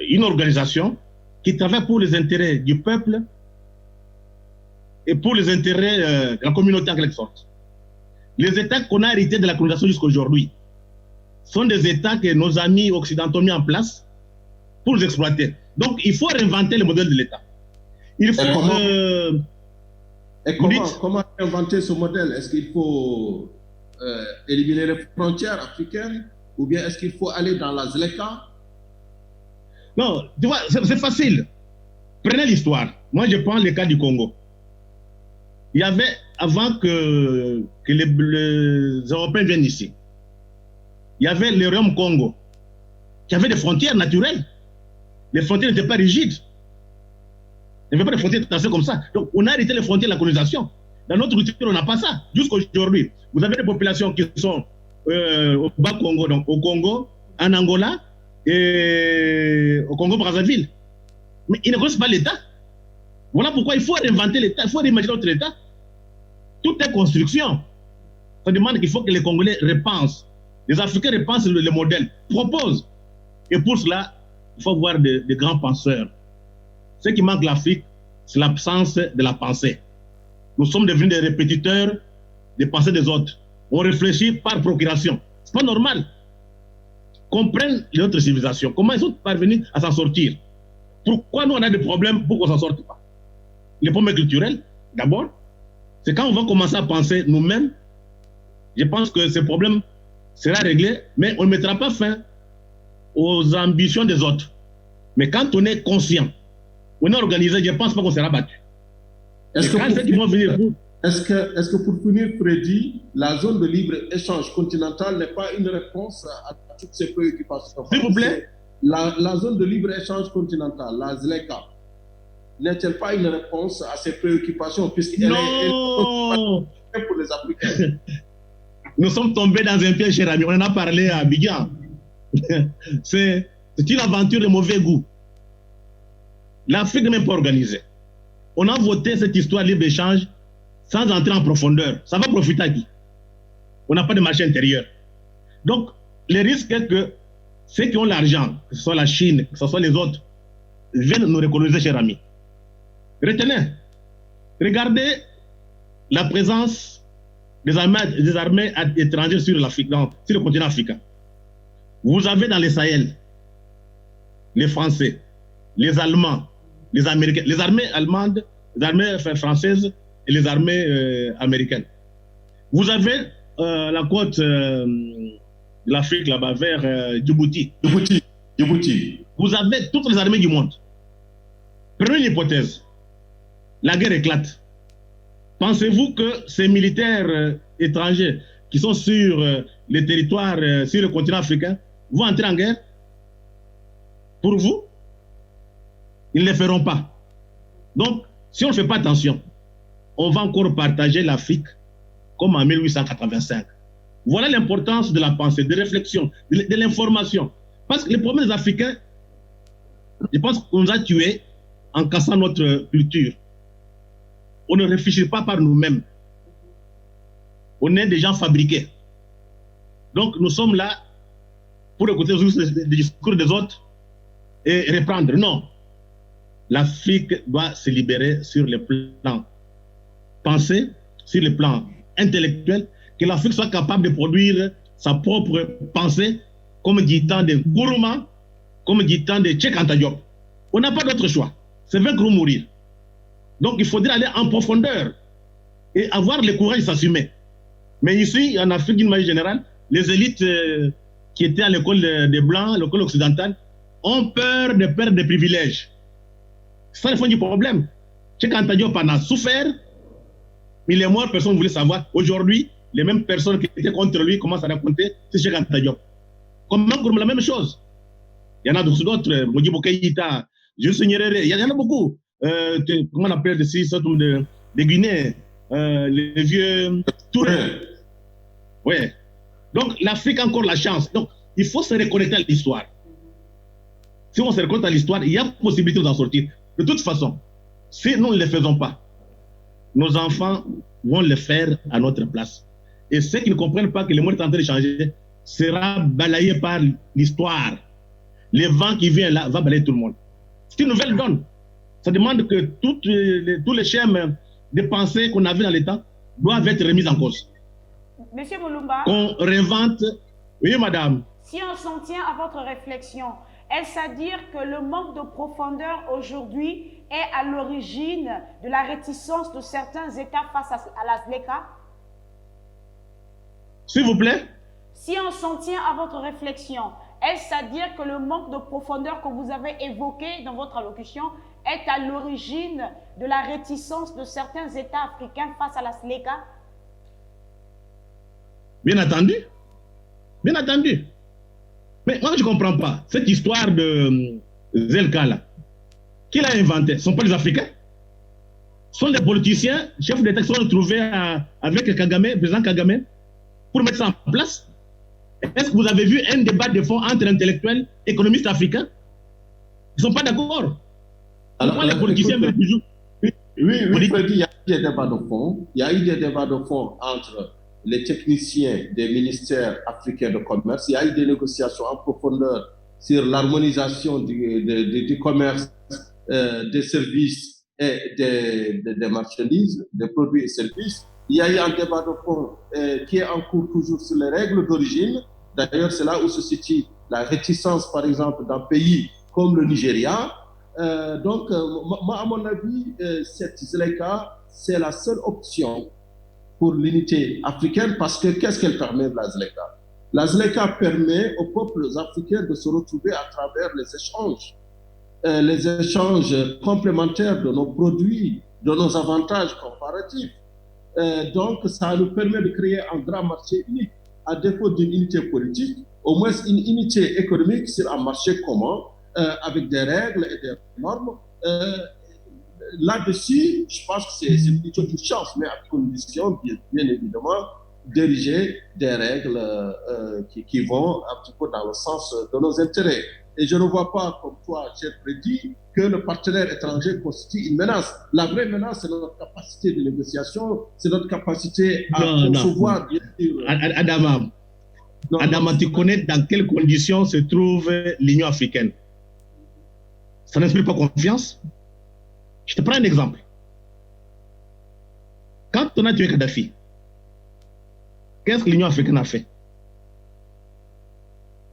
une organisation qui travaille pour les intérêts du peuple et pour les intérêts de la communauté en quelque sorte. Les États qu'on a hérités de la colonisation jusqu'à aujourd'hui sont des États que nos amis occidentaux ont mis en place pour les exploiter. Donc, il faut réinventer le modèle de l'État. Il faut... comment inventer ce modèle? Est-ce qu'il faut éliminer les frontières africaines ou bien est-ce qu'il faut aller dans la ZLECA? Non, tu vois, c'est facile. Prenez l'histoire. Moi, je prends le cas du Congo. Il y avait, avant que les Européens viennent ici, il y avait le royaume Congo, qui avait des frontières naturelles. Les frontières n'étaient pas rigides. Il n'y avait pas de frontières tracées comme ça. Donc, on a arrêté les frontières de la colonisation. Dans notre culture, on n'a pas ça. Jusqu'aujourd'hui, vous avez des populations qui sont au Bas-Congo, donc au Congo, en Angola et au Congo-Brazzaville. Mais ils ne connaissent pas l'État. Voilà pourquoi il faut réinventer l'État, il faut réimaginer notre État. Tout est construction. Ça demande qu'il faut que les Congolais repensent. Les Africains repensent le modèle, proposent. Et pour cela, il faut avoir des grands penseurs. Ce qui manque l'Afrique, c'est l'absence de la pensée. Nous sommes devenus des répétiteurs des pensées des autres. On réfléchit par procuration. Ce n'est pas normal. Comprennent les autres civilisations. Comment ils sont parvenus à s'en sortir? Pourquoi nous on a des problèmes pour qu'on ne s'en sorte pas? Les problèmes culturels, d'abord, c'est quand on va commencer à penser nous-mêmes, je pense que ce problème sera réglé, mais on ne mettra pas fin aux ambitions des autres. Mais quand on est conscient, on est organisé, je ne pense pas qu'on sera battu. Est-ce que pour finir, Freddy, la zone de libre-échange continentale n'est pas une réponse à toutes ces préoccupations? S'il vous plaît? La zone de libre-échange continentale, la ZLECA, n'est-elle pas une réponse à ces préoccupations puisqu'elle est pour les Africains? Nous sommes tombés dans un piège, cher ami. On en a parlé à Abidjan. C'est une aventure de mauvais goût. L'Afrique n'est même pas organisée. On a voté cette histoire libre-échange sans entrer en profondeur. Ça va profiter à qui? On n'a pas de marché intérieur. Donc, le risque est que ceux qui ont l'argent, que ce soit la Chine, que ce soit les autres, viennent nous recoloniser, chers amis. Retenez, regardez la présence des armées étrangères sur l'Afrique, sur le continent africain. Vous avez dans les Sahel les Français, les Allemands, les Américains, les armées allemandes, les armées françaises et les armées américaines. Vous avez la côte de l'Afrique là-bas vers Djibouti. Vous avez toutes les armées du monde. Prenez une hypothèse. La guerre éclate. Pensez-vous que ces militaires étrangers qui sont sur les territoires, sur le continent africain, vont entrer en guerre? Pour vous? Ils ne le feront pas. Donc, si on ne fait pas attention, on va encore partager l'Afrique comme en 1885. Voilà l'importance de la pensée, de réflexion, de l'information. Parce que les problèmes des Africains, je pense qu'on nous a tués en cassant notre culture. On ne réfléchit pas par nous-mêmes. On est des gens fabriqués. Donc nous sommes là pour écouter les discours des autres et reprendre. Non. L'Afrique doit se libérer sur le plan penser sur le plan intellectuel, que l'Afrique soit capable de produire sa propre pensée, comme dit tant de Nkrumah, comme dit tant de Cheikh Anta Diop. On n'a pas d'autre choix. C'est vaincre ou mourir. Donc il faudrait aller en profondeur et avoir le courage de s'assumer. Mais ici, en Afrique, d'une manière générale, les élites qui étaient à l'école des Blancs, l'école occidentale, ont peur de perdre des privilèges. C'est ça le fond du problème. Cheikh Anta Diop en a souffert, mais il est mort, personne ne voulait savoir. Aujourd'hui, les mêmes personnes qui étaient contre lui commencent à raconter c'est Cheikh Anta Diop. Comme la même chose. Il y en a d'autres, Modibo Keïta, Jules Nyerere, il y en a beaucoup. Comment on appelle ici, ce nombre de Guinéens, les vieux Touré. Oui. Donc l'Afrique a encore la chance. Donc il faut se reconnecter à l'histoire. Si on se reconnecte à l'histoire, il y a possibilité d'en sortir. De toute façon, si nous ne le faisons pas, nos enfants vont le faire à notre place. Et ceux qui ne comprennent pas que le monde est en train de changer sera balayé par l'histoire. Le vent qui vient là va balayer tout le monde. C'est une nouvelle donne. Ça demande que tous les schèmes de pensée qu'on avait dans les temps doivent être remis en cause. Monsieur Mulumba, qu'on réinvente. Oui, madame. Si on s'en tient à votre réflexion, est-ce à dire que le manque de profondeur aujourd'hui est à l'origine de la réticence de certains États face à la ZLECA? S'il vous plaît? Si on s'en tient à votre réflexion, est-ce à dire que le manque de profondeur que vous avez évoqué dans votre allocution est à l'origine de la réticence de certains États africains face à la ZLECA? Bien entendu. Bien entendu. Mais moi, je ne comprends pas. Cette histoire de ZLECA, là, qui l'a inventée? Ce ne sont pas les Africains. Ce sont les politiciens, chefs d'État qui sont retrouvés avec Kagame, président Kagame, pour mettre ça en place. Est-ce que vous avez vu un débat de fond entre intellectuels, économistes africains? Ils ne sont pas d'accord. Alors, les politiciens veulent toujours... Oui, Freddy, il y a eu des débats de fond. Il y a eu des débats de fond entre les techniciens des ministères africains de commerce. Il y a eu des négociations en profondeur sur l'harmonisation du commerce, des services et des marchandises, des produits et services. Il y a eu un débat de fond qui est en cours toujours sur les règles d'origine. D'ailleurs, c'est là où se situe la réticence, par exemple, d'un pays comme le Nigeria. Donc, moi, à mon avis, cette ZLECA, c'est la seule option pour l'unité africaine parce que qu'est-ce qu'elle permet, la ZLECA? La ZLECA permet aux peuples africains de se retrouver à travers les échanges complémentaires de nos produits, de nos avantages comparatifs. Donc, ça nous permet de créer un grand marché unique. À défaut d'une unité politique, au moins une unité économique sur un marché commun, avec des règles et des normes. Là-dessus, je pense que c'est plutôt une chance, mais à condition, bien évidemment, d'ériger des règles qui vont un petit peu dans le sens de nos intérêts. Et je ne vois pas, comme toi, cher Freddy, que le partenaire étranger constitue une menace. La vraie menace, c'est notre capacité de négociation, c'est notre capacité à concevoir, bien sûr. Adama, tu connais dans quelles conditions se trouve l'Union africaine? Ça n'inspire pas confiance? Je te prends un exemple. Quand on a tué Kadhafi, qu'est-ce que l'Union africaine a fait?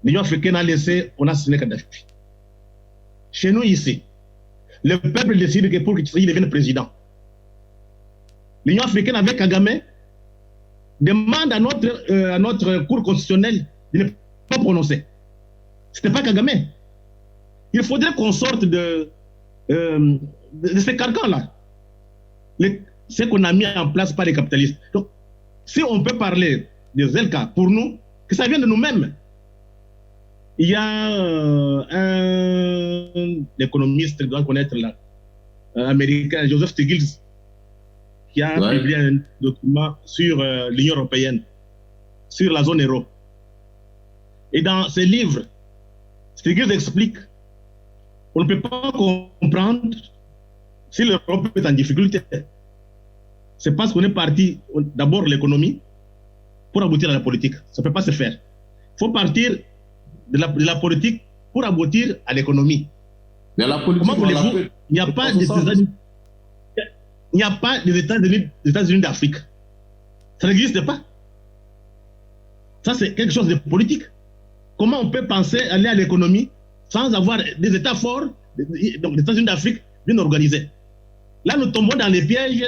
L'Union africaine a laissé, on a assassiné Kadhafi. Chez nous ici, le peuple décide que pour qu'il devienne président. L'Union africaine avec Kagame demande à notre cour constitutionnelle de ne pas prononcer. Ce n'était pas Kagame. Il faudrait qu'on sorte de ces carcans-là. Ce qu'on a mis en place par les capitalistes. Donc, si on peut parler de ZLECA pour nous, que ça vienne de nous-mêmes. Il y a un économiste qui doit connaître là, américain, Joseph Stiglitz, qui a publié un document sur l'Union européenne, sur la zone euro. Et dans ce livre, Stiglitz explique on ne peut pas comprendre si l'Europe est en difficulté. C'est parce qu'on est parti d'abord l'économie pour aboutir à la politique. Ça ne peut pas se faire. Il faut partir de la politique pour aboutir à l'économie. Mais la politique, comment voulez-vous? Il n'y a pas de... il n'y a pas des États-Unis d'Afrique. Ça n'existe pas. Ça, c'est quelque chose de politique. Comment on peut penser aller à l'économie sans avoir des États forts, donc les États-Unis d'Afrique bien organisés? Là, nous tombons dans les pièges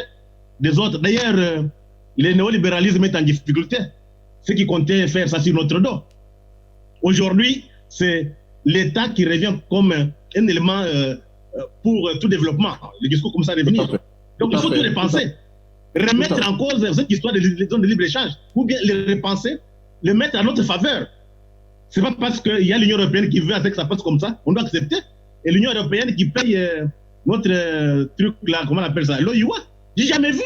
des autres. D'ailleurs, le néolibéralisme est en difficulté. Ceux qui comptaient faire ça sur notre dos. Aujourd'hui, c'est l'État qui revient comme un élément pour tout développement. Le discours comme ça revient. Donc, il faut tout repenser. Remettre en cause cette histoire de zones de libre-échange, ou bien les repenser, les mettre à notre faveur. Ce n'est pas parce qu'il y a l'Union européenne qui veut que ça passe comme ça, on doit accepter. Et l'Union européenne qui paye notre truc là, comment on appelle ça, l'OIWA. J'ai jamais vu.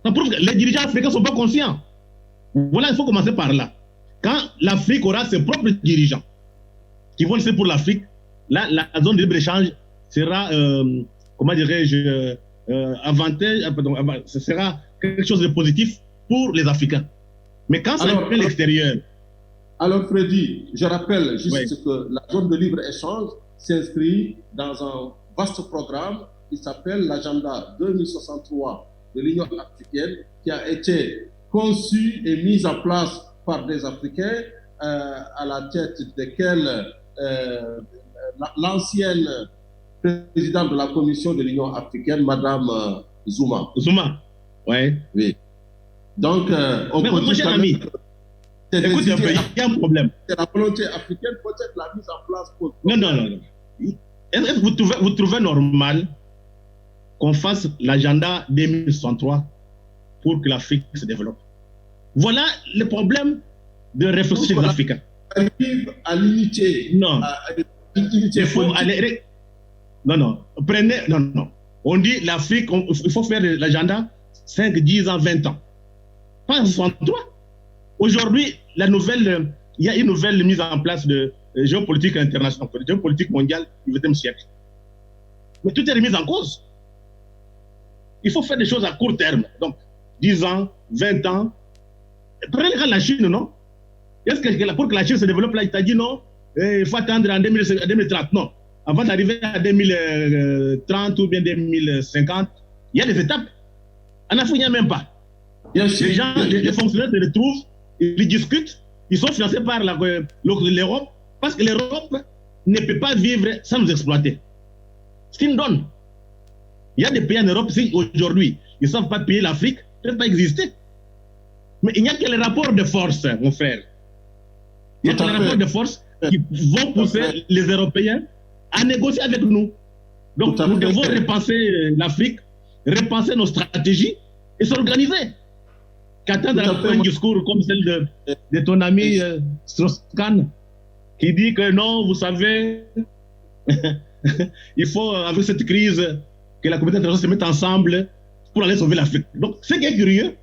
Ça prouve que les dirigeants africains ne sont pas conscients. Voilà, il faut commencer par là. Quand l'Afrique aura ses propres dirigeants qui vont laisser pour l'Afrique, là, la zone de libre-échange sera, comment dirais-je, ce sera quelque chose de positif pour les Africains. Mais quand ça fait l'extérieur. Alors, Freddy, je rappelle juste que la zone de libre-échange s'inscrit dans un vaste programme qui s'appelle l'agenda 2063 de l'Union africaine, qui a été conçu et mis en place par des Africains, à la tête desquels l'ancienne présidente de la Commission de l'Union africaine, Madame Zuma. Zuma, oui. Donc, on peut dire ami, écoute, il y a un problème. C'est la volonté africaine, peut-être la mise en place. Non. Est-ce que vous trouvez normal qu'on fasse l'agenda 2063 pour que l'Afrique se développe? Voilà le problème de réflexion des Africains. Arrive à l'unité. Non. Il faut aller. Non. Prenez. Non. On dit l'Afrique, il faut faire l'agenda 5, 10 ans, 20 ans. Pas 63. Aujourd'hui, il y a une nouvelle mise en place de géopolitique internationale, de géopolitique mondiale du XXe siècle. Mais tout est remis en cause. Il faut faire des choses à court terme. Donc, 10 ans, 20 ans. Prenez le cas de la Chine, non? Est-ce que pour que la Chine se développe, là, il t'a dit non, il faut attendre en 2030. Non. Avant d'arriver à 2030 ou bien 2050, il y a des étapes. En Afrique, il n'y a même pas. Les gens, les fonctionnaires se retrouvent, ils discutent, ils sont financés par l'Europe, parce que l'Europe ne peut pas vivre sans nous exploiter. Ce qu'ils nous donnent. Il y a des pays en Europe, si aujourd'hui, ils ne savent pas payer l'Afrique, ils ne peuvent pas exister. Mais il n'y a que les rapports de force, mon frère. Il y a que les rapports de force qui vont pousser les Européens à négocier avec nous. Donc, nous devons repenser l'Afrique, repenser nos stratégies et s'organiser. Qu'attendre un discours comme celle de ton ami Strauss-Kahn, qui dit que non, vous savez, il faut, avec cette crise, que la communauté internationale se mette ensemble pour aller sauver l'Afrique. Donc, ce qui est curieux,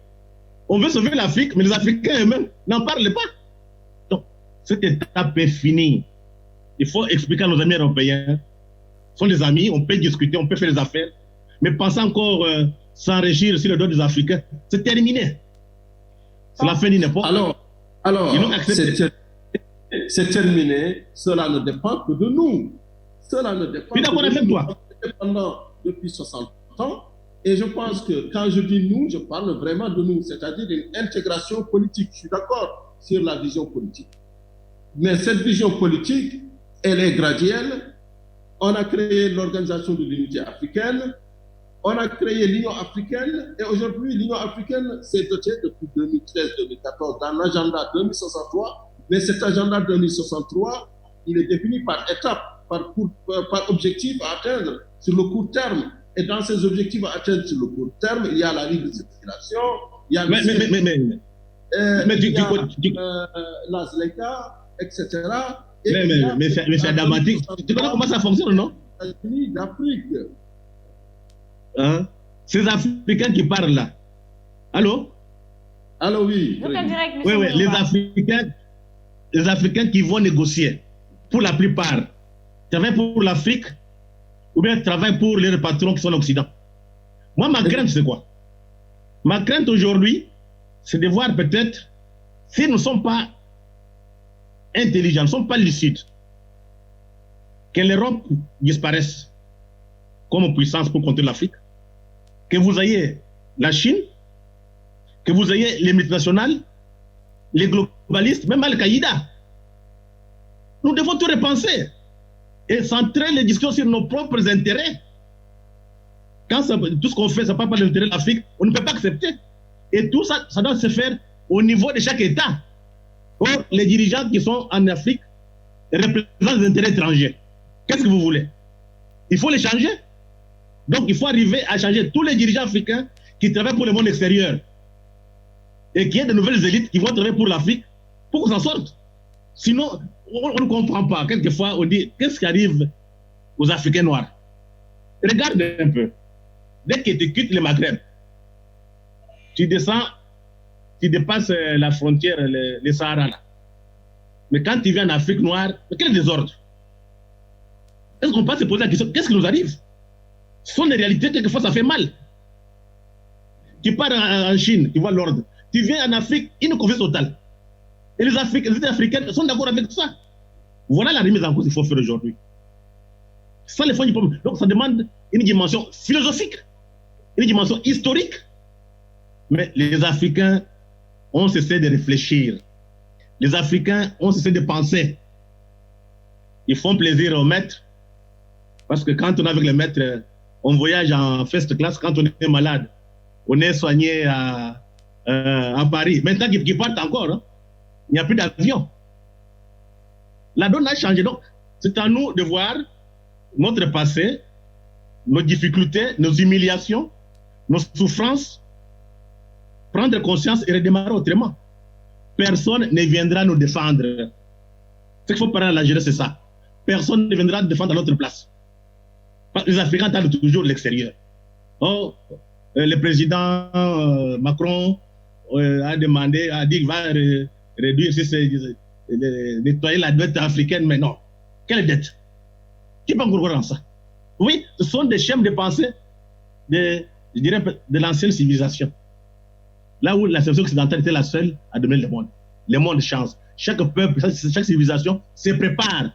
on veut sauver l'Afrique, mais les Africains eux-mêmes n'en parlent pas. Donc, cette étape est finie. Il faut expliquer à nos amis européens, ce sont des amis, on peut discuter, on peut faire des affaires, mais penser encore s'enrichir sur le dos des Africains, c'est terminé. C'est la fin d'une époque. Alors c'est terminé, cela ne dépend que de nous. Cela ne dépend que de nous. Indépendant depuis 60 ans, et je pense que quand je dis nous, je parle vraiment de nous, c'est-à-dire d'une intégration politique. Je suis d'accord sur la vision politique. Mais cette vision politique, elle est graduelle. On a créé l'Organisation de l'Unité africaine, on a créé l'Union africaine, et aujourd'hui, l'Union africaine s'est dotée depuis 2013-2014 d'un agenda 2063, mais cet agenda 2063, il est défini par étapes, par objectifs à atteindre sur le court terme. Et dans ces objectifs à atteindre sur le court terme, il y a la libre circulation, il y a la ZLECA, etc. Mais c'est dramatique. Tu connais comment ça fonctionne, non? D'Afrique. Hein? Ces Africains qui parlent là. Allô? Allô, oui. Oui, les Africains qui vont négocier, pour la plupart, travaillent pour l'Afrique ou bien travaillent pour les patrons qui sont en Occident. Moi, ma crainte, c'est quoi? Ma crainte aujourd'hui, c'est de voir peut-être, si nous ne sommes pas intelligents, ne sommes pas lucides, que l'Europe disparaisse comme puissance pour contrer l'Afrique. que vous ayez la Chine, que vous ayez les multinationales, les globalistes, même Al-Qaïda. Nous devons tout repenser et centrer les discussions sur nos propres intérêts. Quand tout ce qu'on fait, ça ne parle pas de l'intérêt de l'Afrique, on ne peut pas accepter. Et tout ça, ça doit se faire au niveau de chaque État. Or, les dirigeants qui sont en Afrique représentent les intérêts étrangers. Qu'est-ce que vous voulez? Il faut les changer. Donc, il faut arriver à changer tous les dirigeants africains qui travaillent pour le monde extérieur. Et qu'il y ait de nouvelles élites qui vont travailler pour l'Afrique pour qu'on s'en sorte. Sinon, on ne comprend pas. Quelquefois, on dit, qu'est-ce qui arrive aux Africains noirs? Regarde un peu. Dès que tu quittes le Maghreb, tu descends, tu dépasses la frontière, le Sahara. Là. Mais quand tu viens en Afrique noire, quel désordre? Est-ce qu'on peut se poser la question, qu'est-ce qui nous arrive? Ce sont des réalités, quelquefois ça fait mal. Tu pars en Chine, tu vois l'ordre. Tu viens en Afrique, une confiance totale. Et les Africains sont d'accord avec ça. Voilà la remise en cause qu'il faut faire aujourd'hui. Ça, les fonds du problème. Donc, ça demande une dimension philosophique, une dimension historique. Mais les Africains ont cessé de réfléchir. Les Africains ont cessé de penser. Ils font plaisir aux maîtres. Parce que quand on est avec les maîtres, on voyage en first class. Quand on est malade, on est soigné à Paris. Maintenant qu'ils partent encore, hein, il n'y a plus d'avion. La donne a changé. Donc, c'est à nous de voir notre passé, nos difficultés, nos humiliations, nos souffrances, prendre conscience et redémarrer autrement. Personne ne viendra nous défendre. Ce qu'il faut parler à la jeunesse, c'est ça. Personne ne viendra nous défendre à notre place. Les Africains attendent toujours l'extérieur. Oh, le président Macron a demandé, a dit qu'il va réduire, nettoyer la dette africaine, mais non. Quelle dette? Qui peut encore croire en ça? Oui, ce sont des schèmes de pensée je dirais, de l'ancienne civilisation. Là où la civilisation occidentale était la seule à dominer le monde. Le monde change. Chaque peuple, chaque civilisation se prépare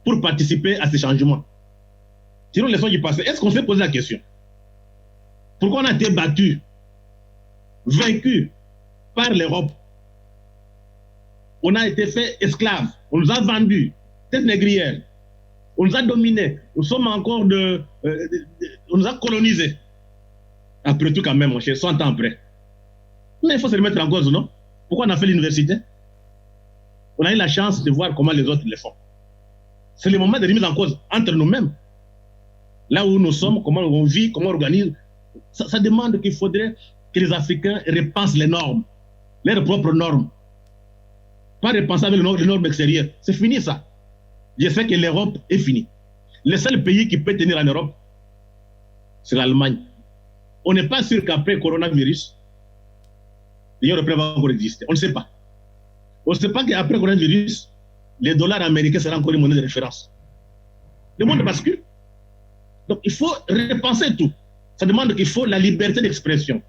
pour participer à ces changements. Tirons les leçons du passé. Est-ce qu'on s'est posé la question? Pourquoi on a été battu, vaincu par l'Europe? On a été fait esclaves. On nous a vendus, tête négrière. On nous a dominés. Nous sommes encore on nous a colonisés. Après tout, quand même, mon cher, 100 ans après. Mais il faut se remettre en cause, non? Pourquoi on a fait l'université? On a eu la chance de voir comment les autres le font. C'est le moment de remise en cause entre nous-mêmes. Là où nous sommes, comment on vit, comment on organise. Ça demande qu'il faudrait que les Africains repensent les normes, leurs propres normes. Pas repenser avec les normes extérieures. C'est fini ça. Je sais que l'Europe est finie. Le seul pays qui peut tenir en Europe, c'est l'Allemagne. On n'est pas sûr qu'après le coronavirus, l'Union européenne va encore exister. On ne sait pas. On ne sait pas qu'après le coronavirus, les dollars américains seront encore une monnaie de référence. Le monde bascule. Donc il faut repenser tout. Ça demande qu'il faut la liberté d'expression.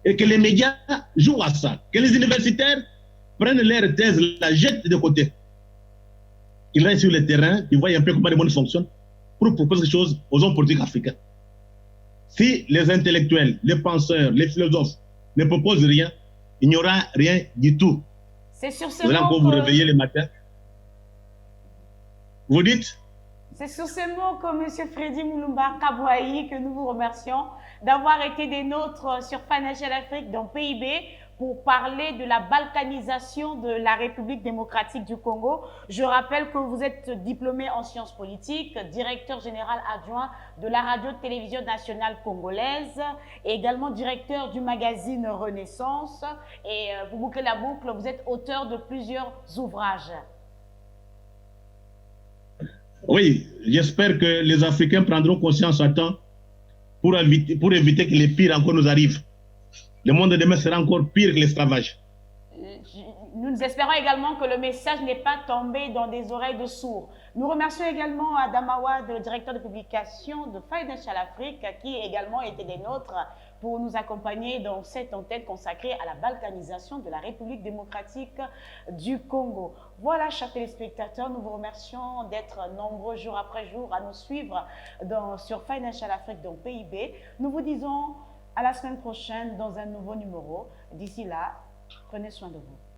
Et que les médias jouent à ça. Que les universitaires prennent leurs thèses, la jettent de côté. Qu'ils restent sur le terrain, ils voient un peu comment le monde fonctionne pour proposer des choses aux hommes politiques africains. Si les intellectuels, les penseurs, les philosophes ne proposent rien, il n'y aura rien du tout. C'est sur ces mots que vous vous réveillez le matin. Vous dites? C'est sur ces mots que M. Freddy Moulumba Kabouaï, que nous vous remercions d'avoir été des nôtres sur Financial Afrique dans PIB pour parler de la balkanisation de la République démocratique du Congo. Je rappelle que vous êtes diplômé en sciences politiques, directeur général adjoint de la radio-télévision nationale congolaise et également directeur du magazine Renaissance. Et pour boucler la boucle, vous êtes auteur de plusieurs ouvrages. Oui, j'espère que les Africains prendront conscience à temps pour éviter que les pires encore nous arrivent. Le monde de demain sera encore pire que l'esclavage. Nous espérons également que le message n'est pas tombé dans des oreilles de sourds. Nous remercions également Adam Awad, le directeur de publication de Financial Afrique, qui également était des nôtres pour nous accompagner dans cette antenne consacrée à la balkanisation de la République démocratique du Congo. Voilà, chers téléspectateurs, nous vous remercions d'être nombreux jour après jour à nous suivre sur Financial Afrique, donc PIB. Nous vous disons à la semaine prochaine dans un nouveau numéro. D'ici là, prenez soin de vous.